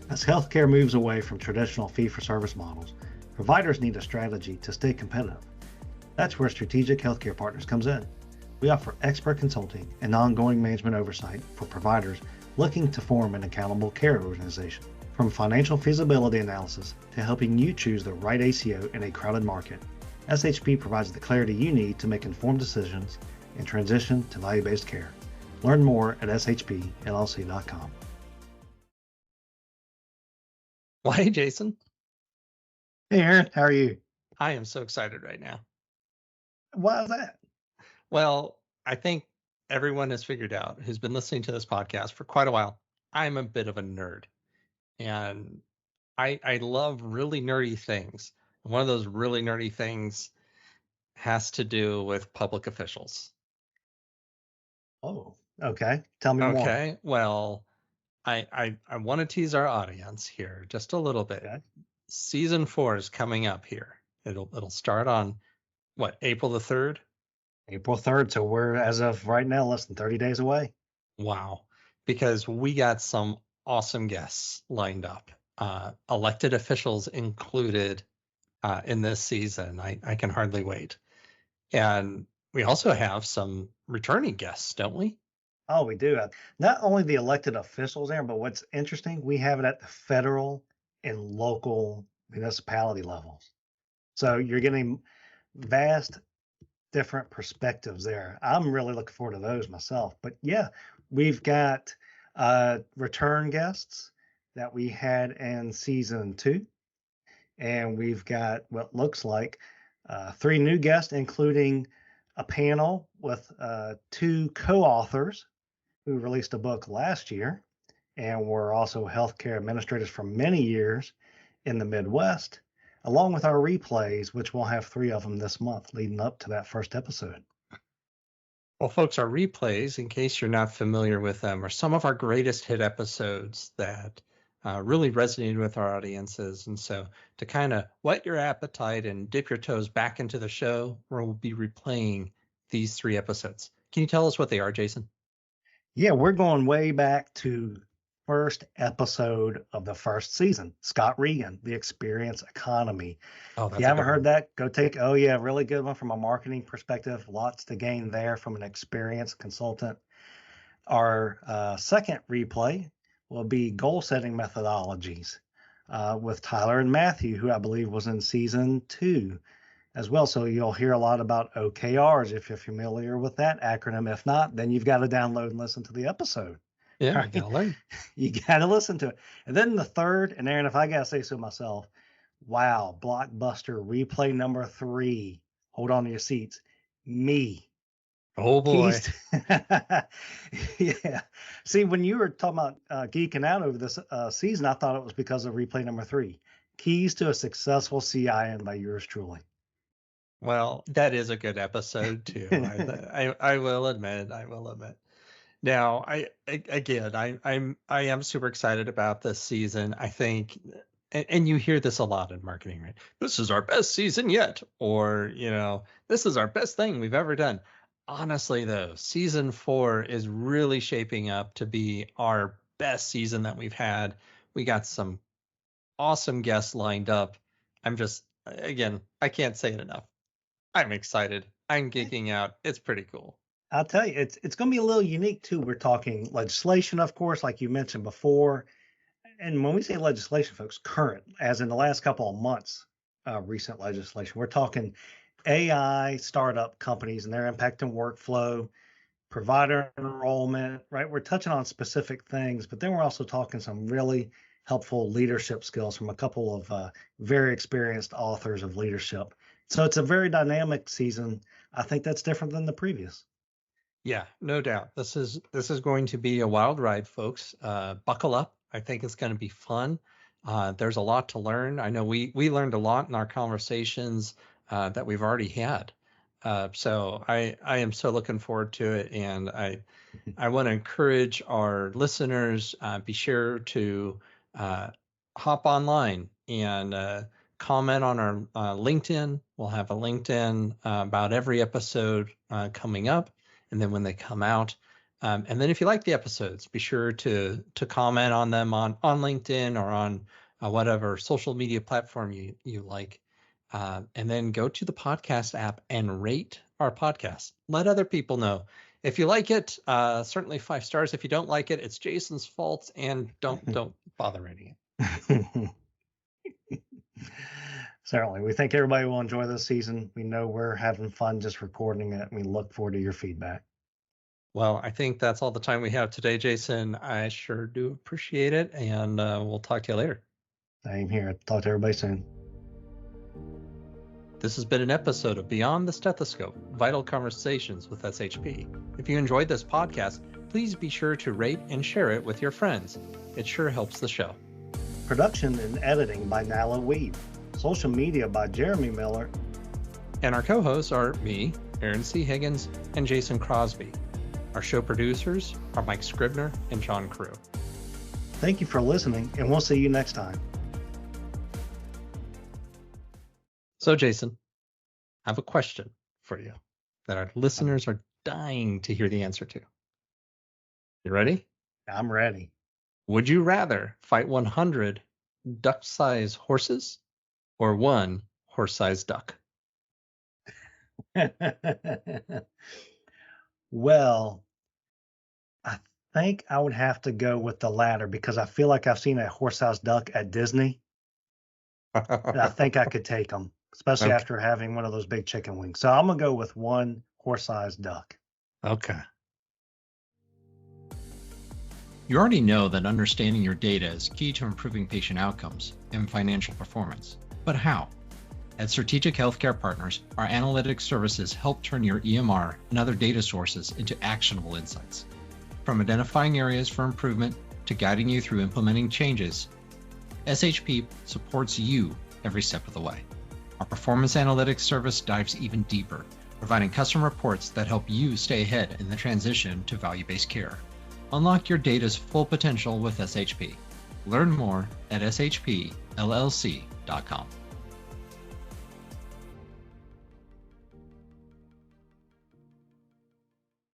As healthcare moves away from traditional fee-for-service models, providers need a strategy to stay competitive. That's where Strategic Healthcare Partners comes in. We offer expert consulting and ongoing management oversight for providers looking to form an accountable care organization. From financial feasibility analysis to helping you choose the right ACO in a crowded market, SHP provides the clarity you need to make informed decisions and transition to value-based care. Learn more at shpllc.com. Well, hey, Jason. Hey, Aaron, how are you? I am so excited right now. Why is that? Well, I think everyone has figured out who's been listening to this podcast for quite a while. I'm a bit of a nerd, and I love really nerdy things. One of those really nerdy things has to do with public officials. Oh, okay. Tell me more. Okay, well, I want to tease our audience here just a little bit. Okay. Season 4 is coming up here. It'll start on what, April the 3rd? April 3rd, so we're, as of right now, less than 30 days away. Wow. Because we got some awesome guests lined up, elected officials included in this season. I can hardly wait. And we also have some returning guests, don't we? Oh, we do. Not only the elected officials, Aaron, but what's interesting, we have it at the federal and local municipality levels. So you're getting vast different perspectives there. I'm really looking forward to those myself. But yeah, we've got return guests that we had in season 2. And we've got what looks like 3 new guests, including a panel with 2 co-authors who released a book last year and were also healthcare administrators for many years in the Midwest, along with our replays, which we'll have 3 of them this month leading up to that first episode. Well, folks, our replays, in case you're not familiar with them, are some of our greatest hit episodes that really resonated with our audiences. And so to kind of whet your appetite and dip your toes back into the show, we'll be replaying these 3 episodes. Can you tell us what they are, Jason? Yeah, we're going way back to first episode of the first season, Scott Regan, The Experience Economy. Oh, If you haven't heard that, go take, really good one from a marketing perspective. Lots to gain there from an experienced consultant. Our second replay will be goal setting methodologies with Tyler and Matthew, who I believe was in season 2 as well. So you'll hear a lot about OKRs if you're familiar with that acronym. If not, then you've got to download and listen to the episode. Yeah, right? You gotta learn. You got to listen to it. And then the third, and Aaron, if I got to say so myself, wow, blockbuster replay number 3. Hold on to your seats. Me. Oh boy. Yeah. See, when you were talking about geeking out over this season, I thought it was because of replay number 3. Keys to a Successful CIN by yours truly. Well, that is a good episode too. I will admit. Now, I am super excited about this season. I think, and you hear this a lot in marketing, right? This is our best season yet, or this is our best thing we've ever done. Honestly, though, season 4 is really shaping up to be our best season that we've had. We got some awesome guests lined up. Again, I can't say it enough. I'm excited. I'm geeking out. It's pretty cool. I'll tell you, it's going to be a little unique too. We're talking legislation, of course, like you mentioned before. And when we say legislation, folks, current, as in the last couple of months, recent legislation, we're talking AI startup companies and their impact on workflow, provider enrollment, right? We're touching on specific things, but then we're also talking some really helpful leadership skills from a couple of very experienced authors of leadership. So it's a very dynamic season. I think that's different than the previous. Yeah, no doubt. This is going to be a wild ride, folks. Buckle up. I think it's going to be fun. There's a lot to learn. I know we learned a lot in our conversations that we've already had. So I am so looking forward to it, and I want to encourage our listeners, be sure to hop online and comment on our LinkedIn. We'll have a LinkedIn about every episode coming up. And then when they come out, And then if you like the episodes, be sure to comment on them on LinkedIn or on whatever social media platform you like. And then go to the podcast app and rate our podcast. Let other people know. If you like it, certainly 5 stars. If you don't like it, it's Jason's fault, and don't bother rating it. Certainly. We think everybody will enjoy this season. We know we're having fun just recording it. We look forward to your feedback. Well, I think that's all the time we have today, Jason. I sure do appreciate it, and we'll talk to you later. Same here. Talk to everybody soon. This has been an episode of Beyond the Stethoscope, Vital Conversations with SHP. If you enjoyed this podcast, please be sure to rate and share it with your friends. It sure helps the show. Production and editing by Nyla Wiebe. Social media by Jeremy Miller. And our co-hosts are me, Aaron C. Higgins, and Jason Crosby. Our show producers are Mike Scribner and John Crew. Thank you for listening, and we'll see you next time. So, Jason, I have a question for you that our listeners are dying to hear the answer to. You ready? I'm ready. Would you rather fight 100 duck-sized horses or 1 horse-sized duck? Well, I think I would have to go with the latter because I feel like I've seen a horse-sized duck at Disney. And I think I could take them, especially after having one of those big chicken wings. So I'm going to go with 1 horse-sized duck. Okay. You already know that understanding your data is key to improving patient outcomes and financial performance. But how? At Strategic Healthcare Partners, our analytics services help turn your EMR and other data sources into actionable insights. From identifying areas for improvement to guiding you through implementing changes, SHP supports you every step of the way. Our performance analytics service dives even deeper, providing custom reports that help you stay ahead in the transition to value-based care. Unlock your data's full potential with SHP. Learn more at shpllc.com.